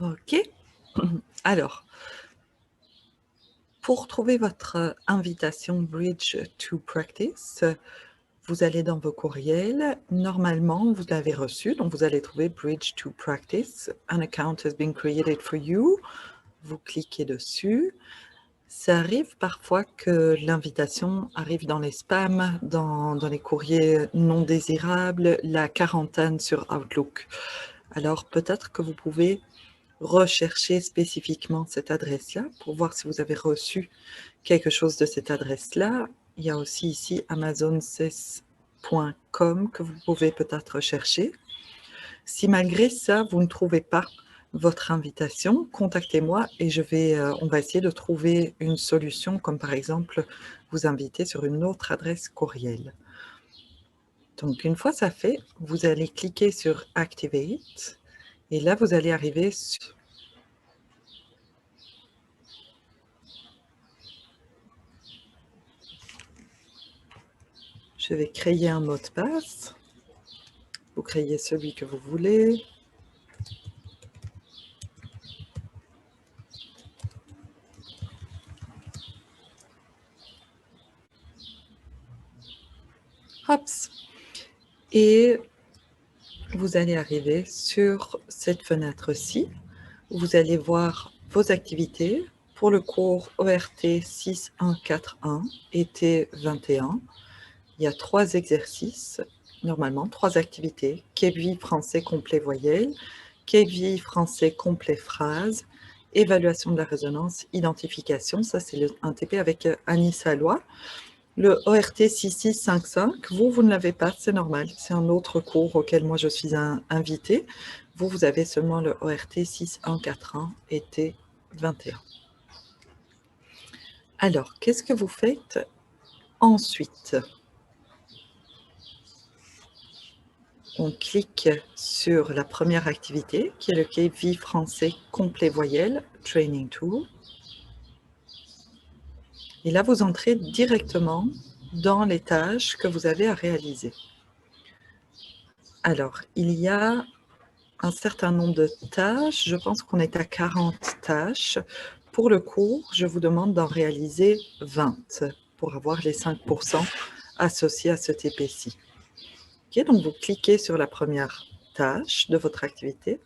OK. Alors, pour trouver votre invitation Bridge to Practice, vous allez dans vos courriels. Normalement, vous l'avez reçu, donc vous allez trouver Bridge to Practice. An account has been created for you. Vous cliquez dessus. Ça arrive parfois que l'invitation arrive dans les spams, dans les courriers non désirables, la quarantaine sur Outlook. Alors peut-être que vous pouvez rechercher spécifiquement cette adresse-là pour voir si vous avez reçu quelque chose de cette adresse-là. Il y a aussi ici amazonces.com que vous pouvez peut-être rechercher. Si malgré ça, vous ne trouvez pas votre invitation, contactez-moi et on va essayer de trouver une solution, comme par exemple vous inviter sur une autre adresse courriel. Donc une fois ça fait, vous allez cliquer sur Activate et là vous allez arriver sur... Je vais créer un mot de passe. Vous créez celui que vous voulez. Hop. Et vous allez arriver sur cette fenêtre-ci. Vous allez voir vos activités pour le cours ORT 6141, été 21. Il y a 3 exercices, normalement 3 activités. KV français complet voyelle, KV français complet phrase, évaluation de la résonance, identification. Ça, c'est un TP avec Annie Salois. Le ORT 6655, vous ne l'avez pas, c'est normal. C'est un autre cours auquel moi je suis invitée. Vous avez seulement le ORT 6141, été 21. Alors, qu'est-ce que vous faites ensuite? On clique sur la première activité, qui est le KV français complet voyelle, Training Tool. Et là, vous entrez directement dans les tâches que vous avez à réaliser. Alors, il y a un certain nombre de tâches. Je pense qu'on est à 40 tâches. Pour le cours, je vous demande d'en réaliser 20 pour avoir les 5% associés à ce TP-ci. Okay, donc, vous cliquez sur la première tâche de votre activité.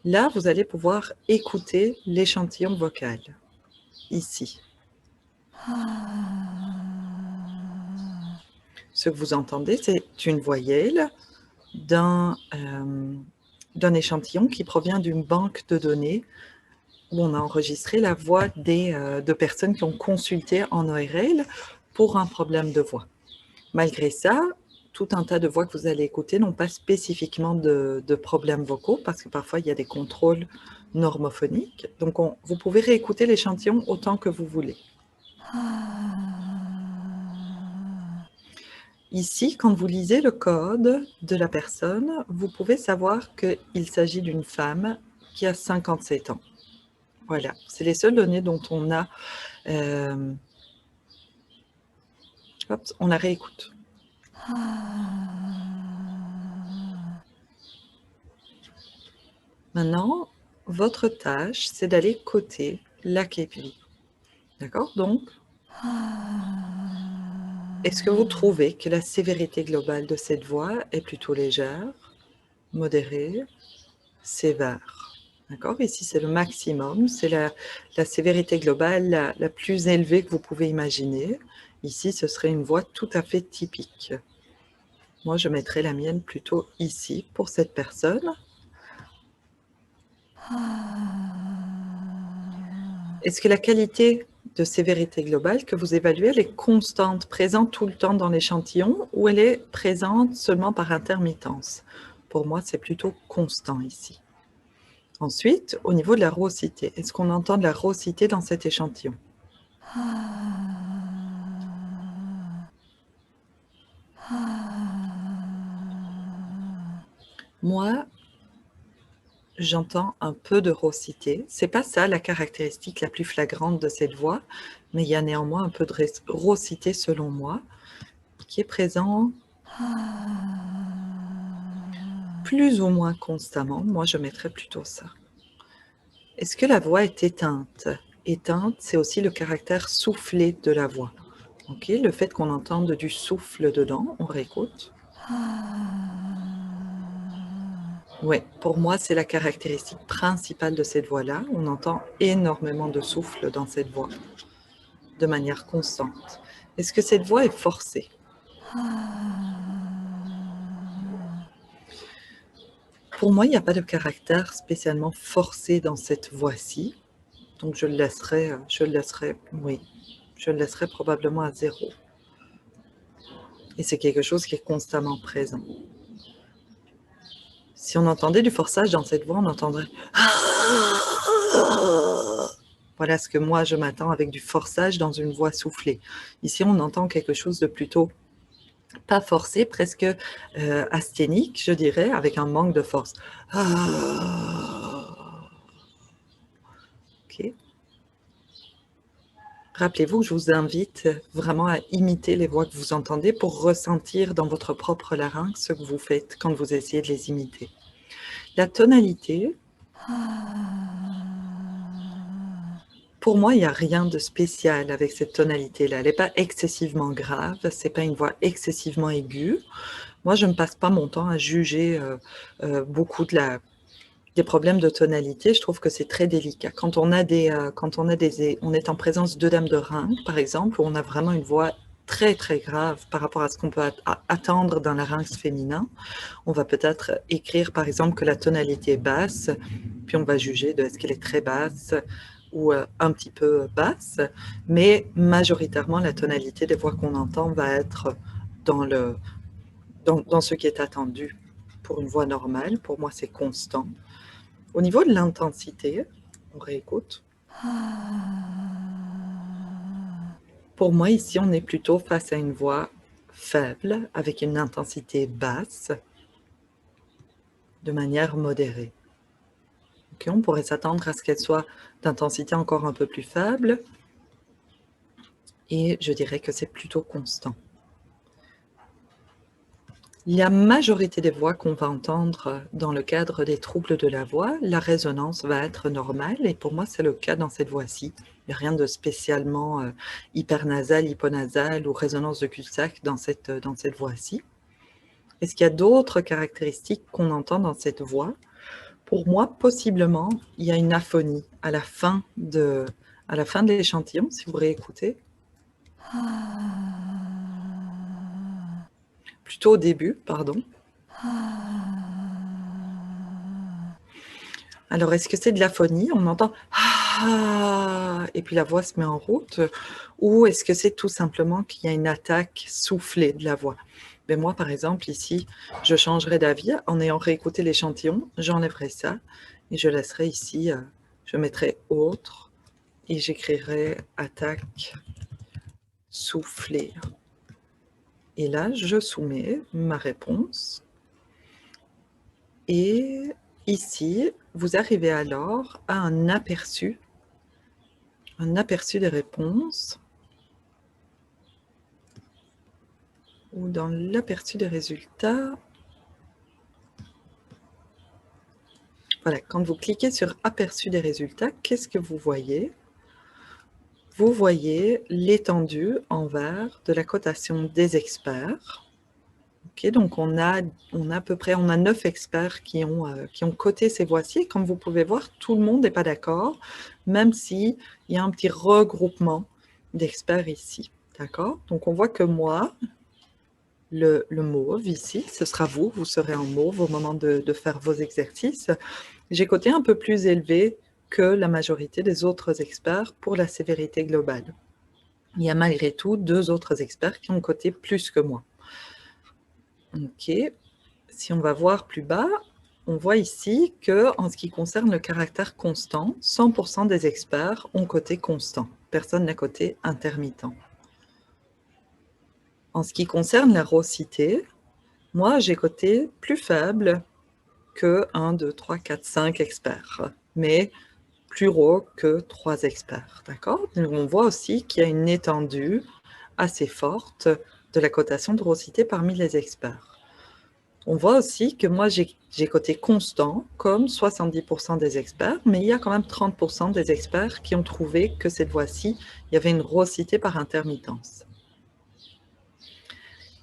Là, vous allez pouvoir écouter l'échantillon vocal, ici. Ce que vous entendez, c'est une voyelle d'un échantillon qui provient d'une banque de données où on a enregistré la voix de personnes qui ont consulté en ORL pour un problème de voix. Malgré ça, tout un tas de voix que vous allez écouter n'ont pas spécifiquement de problèmes vocaux parce que parfois il y a des contrôles normophoniques. Donc vous pouvez réécouter l'échantillon autant que vous voulez. Ici, quand vous lisez le code de la personne, vous pouvez savoir qu'il s'agit d'une femme qui a 57 ans. Voilà, c'est les seules données dont on a... Hop, on la réécoute. Maintenant, votre tâche, c'est d'aller coter la KPI. D'accord? Donc, est-ce que vous trouvez que la sévérité globale de cette voix est plutôt légère, modérée, sévère? D'accord? Ici, c'est le maximum, c'est la sévérité globale la plus élevée que vous pouvez imaginer. Ici, ce serait une voix tout à fait typique. Moi, je mettrais la mienne plutôt ici pour cette personne. Est-ce que la qualité de sévérité globale que vous évaluez, elle est constante, présente tout le temps dans l'échantillon, ou elle est présente seulement par intermittence? Pour moi, c'est plutôt constant ici. Ensuite, au niveau de la raucité, est-ce qu'on entend de la raucité dans cet échantillon? Moi, j'entends un peu de raucité. C'est pas ça la caractéristique la plus flagrante de cette voix, mais il y a néanmoins un peu de raucité selon moi, qui est présent plus ou moins constamment, moi je mettrais plutôt ça. Est-ce que la voix est éteinte? Éteinte, c'est aussi le caractère soufflé de la voix. Ok, le fait qu'on entende du souffle dedans, on réécoute. Oui, pour moi, c'est la caractéristique principale de cette voix-là. On entend énormément de souffle dans cette voix, de manière constante. Est-ce que cette voix est forcée? Pour moi, il n'y a pas de caractère spécialement forcé dans cette voix-ci. Donc, je le laisserai, oui, je le laisserai probablement à 0. Et c'est quelque chose qui est constamment présent. Si on entendait du forçage dans cette voix, on entendrait... Voilà ce que moi je m'attends avec du forçage dans une voix soufflée. Ici, on entend quelque chose de plutôt pas forcé, presque asthénique, je dirais, avec un manque de force. Ok. Rappelez-vous que je vous invite vraiment à imiter les voix que vous entendez pour ressentir dans votre propre larynx ce que vous faites quand vous essayez de les imiter. La tonalité, pour moi, il n'y a rien de spécial avec cette tonalité-là. Elle n'est pas excessivement grave, ce n'est pas une voix excessivement aiguë. Moi, je ne passe pas mon temps à juger beaucoup des problèmes de tonalité. Je trouve que c'est très délicat. Quand on est en présence de dames de rein, par exemple, où on a vraiment une voix très très grave par rapport à ce qu'on peut attendre d'un larynx féminin, on va peut-être écrire par exemple que la tonalité est basse, puis on va juger de est-ce qu'elle est très basse ou un petit peu basse, mais majoritairement la tonalité des voix qu'on entend va être dans ce qui est attendu pour une voix normale. Pour moi, c'est constant. Au niveau de l'intensité, on réécoute. Pour moi, ici, on est plutôt face à une voix faible, avec une intensité basse, de manière modérée. Okay, on pourrait s'attendre à ce qu'elle soit d'intensité encore un peu plus faible, et je dirais que c'est plutôt constant. La majorité des voix qu'on va entendre dans le cadre des troubles de la voix, la résonance va être normale, et pour moi, c'est le cas dans cette voix-ci. Il n'y a rien de spécialement hypernasal, hyponasal ou résonance de cul-de-sac dans cette voix-ci. Est-ce qu'il y a d'autres caractéristiques qu'on entend dans cette voix? Pour moi, possiblement, il y a une aphonie à la fin de l'échantillon, si vous réécoutez. Plutôt au début, pardon. Alors, est-ce que c'est de l'aphonie? On entend ah, et puis la voix se met en route, ou est-ce que c'est tout simplement qu'il y a une attaque soufflée de la voix? Mais moi, par exemple, ici, je changerais d'avis en ayant réécouté l'échantillon, j'enlèverais ça et je laisserai ici, je mettrai autre et j'écrirai attaque soufflée. Et là, je soumets ma réponse. Et ici, vous arrivez alors à un aperçu des réponses, ou dans l'aperçu des résultats. Voilà, quand vous cliquez sur aperçu des résultats, qu'est-ce que vous voyez? Vous voyez l'étendue en vert de la cotation des experts. Okay, donc on a à peu près 9 experts qui ont coté ces voix-ci. Comme vous pouvez voir, tout le monde n'est pas d'accord, même s'il y a un petit regroupement d'experts ici. D'accord? Donc on voit que moi, le mauve ici, ce sera vous, vous serez en mauve au moment de faire vos exercices. J'ai coté un peu plus élevé que la majorité des autres experts pour la sévérité globale. Il y a malgré tout 2 autres experts qui ont coté plus que moi. Ok, si on va voir plus bas, on voit ici que en ce qui concerne le caractère constant, 100% des experts ont coté constant. Personne n'a coté intermittent. En ce qui concerne la raucité, moi j'ai coté plus faible que 1, 2, 3, 4, 5 experts, mais plus haut que 3 experts. D'accord? Donc on voit aussi qu'il y a une étendue assez forte de la cotation de raucité parmi les experts. On voit aussi que moi, j'ai coté constant, comme 70% des experts, mais il y a quand même 30% des experts qui ont trouvé que cette voix-ci, il y avait une raucité par intermittence.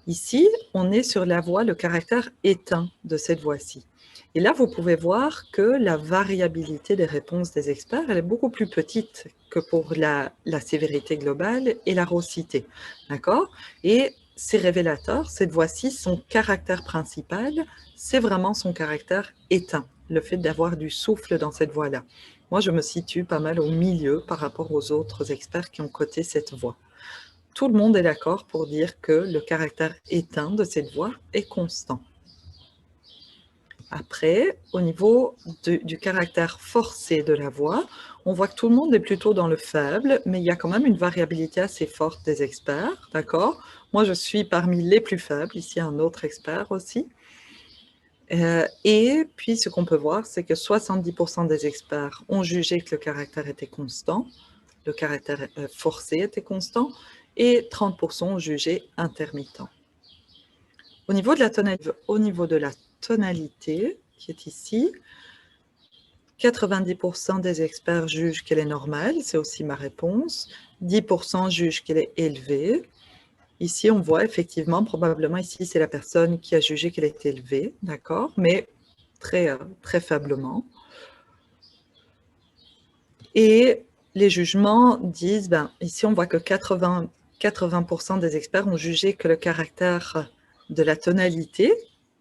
Ici, on est sur la voix, le caractère éteint de cette voix-ci. Et là, vous pouvez voir que la variabilité des réponses des experts, elle est beaucoup plus petite que pour la sévérité globale et la raucité. D'accord? Et c'est révélateur, cette voix-ci, son caractère principal, c'est vraiment son caractère éteint, le fait d'avoir du souffle dans cette voix-là. Moi, je me situe pas mal au milieu par rapport aux autres experts qui ont coté cette voix. Tout le monde est d'accord pour dire que le caractère éteint de cette voix est constant. Après, au niveau du caractère forcé de la voix, on voit que tout le monde est plutôt dans le faible, mais il y a quand même une variabilité assez forte des experts, d'accord? Moi, je suis parmi les plus faibles, ici un autre expert aussi. Et puis, ce qu'on peut voir, c'est que 70% des experts ont jugé que le caractère était constant, le caractère forcé était constant, et 30% ont jugé intermittent. Au niveau de la tonalité, qui est ici, 90% des experts jugent qu'elle est normale, c'est aussi ma réponse. 10% jugent qu'elle est élevée. Ici, on voit effectivement, probablement ici, c'est la personne qui a jugé qu'elle est élevée, d'accord, mais très faiblement. Et les jugements disent, ici, on voit que 80% des experts ont jugé que le caractère de la tonalité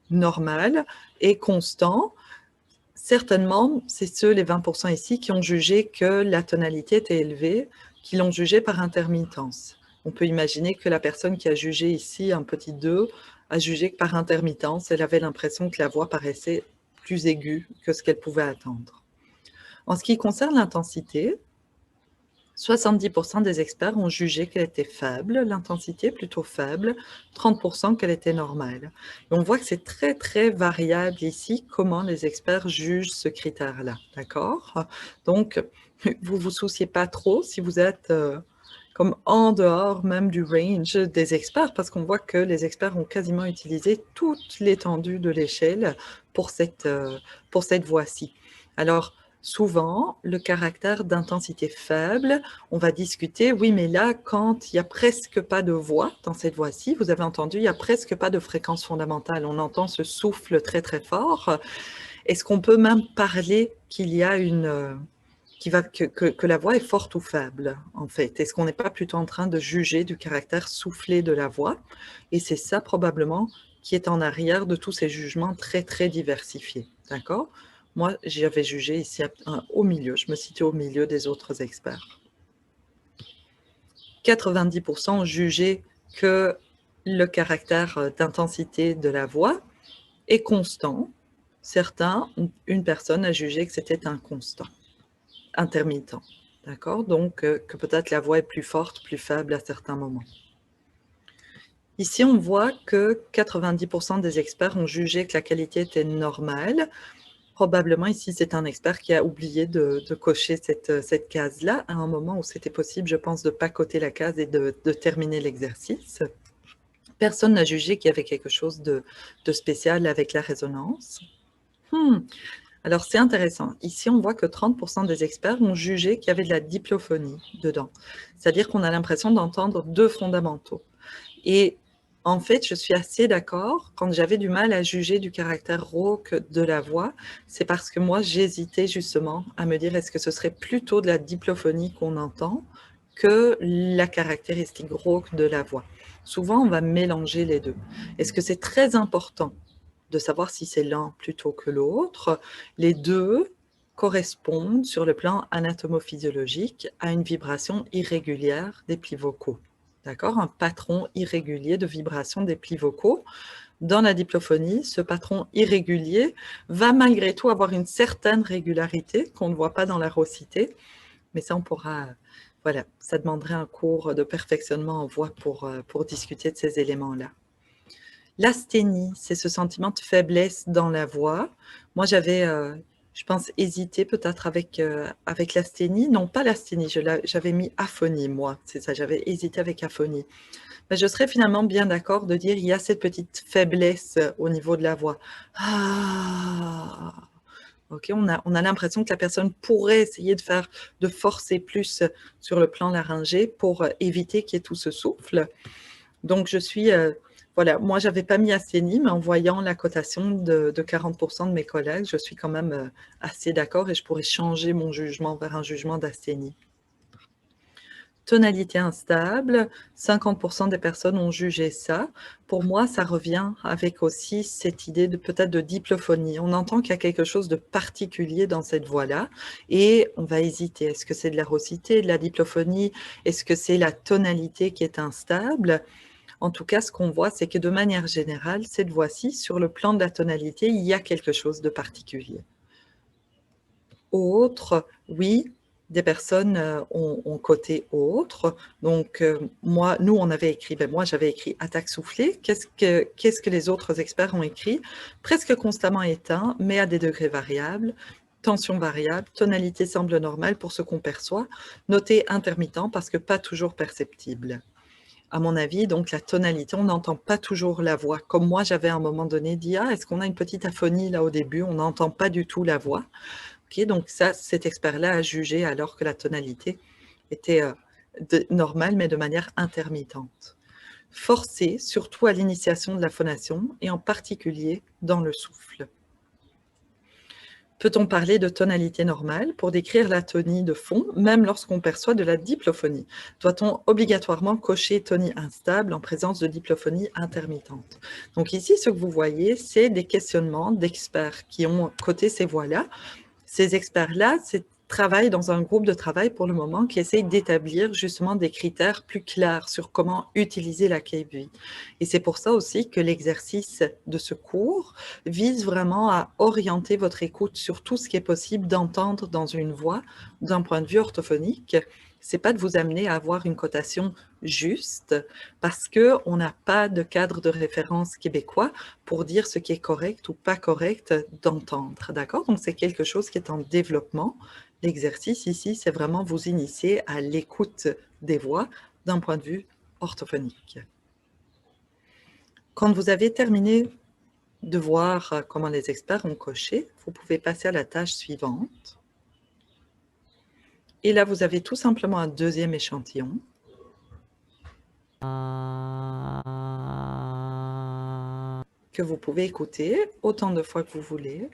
normale est constant. Certainement, c'est ceux, les 20% ici, qui ont jugé que la tonalité était élevée, qui l'ont jugé par intermittence. On peut imaginer que la personne qui a jugé ici un petit 2 a jugé que par intermittence, elle avait l'impression que la voix paraissait plus aiguë que ce qu'elle pouvait attendre. En ce qui concerne l'intensité, 70% des experts ont jugé qu'elle était faible, l'intensité plutôt faible, 30% qu'elle était normale. Et on voit que c'est très variable ici comment les experts jugent ce critère-là, d'accord? Donc, vous vous souciez pas trop si vous êtes comme en dehors même du range des experts, parce qu'on voit que les experts ont quasiment utilisé toute l'étendue de l'échelle pour cette voie-ci. Alors, souvent, le caractère d'intensité faible, on va discuter, oui, mais là, quand il n'y a presque pas de voix dans cette voix-ci, vous avez entendu, il n'y a presque pas de fréquence fondamentale, on entend ce souffle très fort. Est-ce qu'on peut même parler qu'il y a que la voix est forte ou faible, en fait? Est-ce qu'on n'est pas plutôt en train de juger du caractère soufflé de la voix? Et c'est ça, probablement, qui est en arrière de tous ces jugements très diversifiés, d'accord? Moi, j'avais jugé ici au milieu, je me situe au milieu des autres experts. 90% ont jugé que le caractère d'intensité de la voix est constant. Certains, une personne a jugé que c'était inconstant, intermittent. D'accord? Donc, que peut-être la voix est plus forte, plus faible à certains moments. Ici, on voit que 90% des experts ont jugé que la qualité était normale. Probablement, ici, c'est un expert qui a oublié de cocher cette case-là à un moment où c'était possible, je pense, de ne pas coter la case et de terminer l'exercice. Personne n'a jugé qu'il y avait quelque chose de spécial avec la résonance. Alors, c'est intéressant. Ici, on voit que 30% des experts ont jugé qu'il y avait de la diplophonie dedans. C'est-à-dire qu'on a l'impression d'entendre deux fondamentaux. Et en fait, je suis assez d'accord. Quand j'avais du mal à juger du caractère rauque de la voix, c'est parce que moi, j'hésitais justement à me dire est-ce que ce serait plutôt de la diplophonie qu'on entend que la caractéristique rauque de la voix. Souvent, on va mélanger les deux. Est-ce que c'est très important de savoir si c'est l'un plutôt que l'autre? Les deux correspondent sur le plan anatomophysiologique à une vibration irrégulière des plis vocaux. D'accord? Un patron irrégulier de vibration des plis vocaux. Dans la diplophonie, ce patron irrégulier va malgré tout avoir une certaine régularité qu'on ne voit pas dans la raucité, mais ça on pourra, voilà, ça demanderait un cours de perfectionnement en voix pour discuter de ces éléments-là. L'asthénie, c'est ce sentiment de faiblesse dans la voix. Moi, j'avais, je pense, hésité peut-être avec l'asthénie. Non, pas l'asthénie, j'avais mis aphonie, moi. C'est ça, j'avais hésité avec aphonie. Ben, je serais finalement bien d'accord de dire il y a cette petite faiblesse au niveau de la voix. Ah. Ok, on a l'impression que la personne pourrait essayer de forcer plus sur le plan laryngé pour éviter qu'il y ait tout ce souffle. Donc, voilà, moi, j'avais pas mis Asténie, mais en voyant la cotation de 40% de mes collègues, je suis quand même assez d'accord et je pourrais changer mon jugement vers un jugement d'Asténie. Tonalité instable, 50% des personnes ont jugé ça. Pour moi, ça revient avec aussi cette idée de peut-être de diplophonie. On entend qu'il y a quelque chose de particulier dans cette voix-là et on va hésiter. Est-ce que c'est de la rosité, de la diplophonie? Est-ce que c'est la tonalité qui est instable? En tout cas, ce qu'on voit, c'est que de manière générale, cette voix-ci, sur le plan de la tonalité, il y a quelque chose de particulier. Autre, oui, des personnes ont coté autre. Donc, nous, on avait écrit, moi, j'avais écrit attaque soufflée. Qu'est-ce que les autres experts ont écrit? Presque constamment éteint, mais à des degrés variables. Tension variable, tonalité semble normale pour ce qu'on perçoit. Noté intermittent parce que pas toujours perceptible. À mon avis, donc la tonalité, on n'entend pas toujours la voix. Comme moi, j'avais à un moment donné dit, ah, est-ce qu'on a une petite aphonie là au début? On n'entend pas du tout la voix. Okay, donc ça, cet expert-là a jugé alors que la tonalité était normale, mais de manière intermittente. Forcée, surtout à l'initiation de la phonation, et en particulier dans le souffle. Peut-on parler de tonalité normale pour décrire l'atonie de fond, même lorsqu'on perçoit de la diplophonie? Doit-on obligatoirement cocher tonie instable en présence de diplophonie intermittente? Donc ici, ce que vous voyez, c'est des questionnements d'experts qui ont coté ces voix-là. Ces experts-là travaillent dans un groupe de travail pour le moment qui essaye d'établir justement des critères plus clairs sur comment utiliser la KV. Et c'est pour ça aussi que l'exercice de ce cours vise vraiment à orienter votre écoute sur tout ce qui est possible d'entendre dans une voix d'un point de vue orthophonique. C'est pas de vous amener à avoir une cotation juste parce qu'on n'a pas de cadre de référence québécois pour dire ce qui est correct ou pas correct d'entendre. D'accord? Donc, c'est quelque chose qui est en développement. L'exercice ici, c'est vraiment vous initier à l'écoute des voix d'un point de vue orthophonique. Quand vous avez terminé de voir comment les experts ont coché, vous pouvez passer à la tâche suivante. Et là, vous avez tout simplement un deuxième échantillon. Que vous pouvez écouter autant de fois que vous voulez.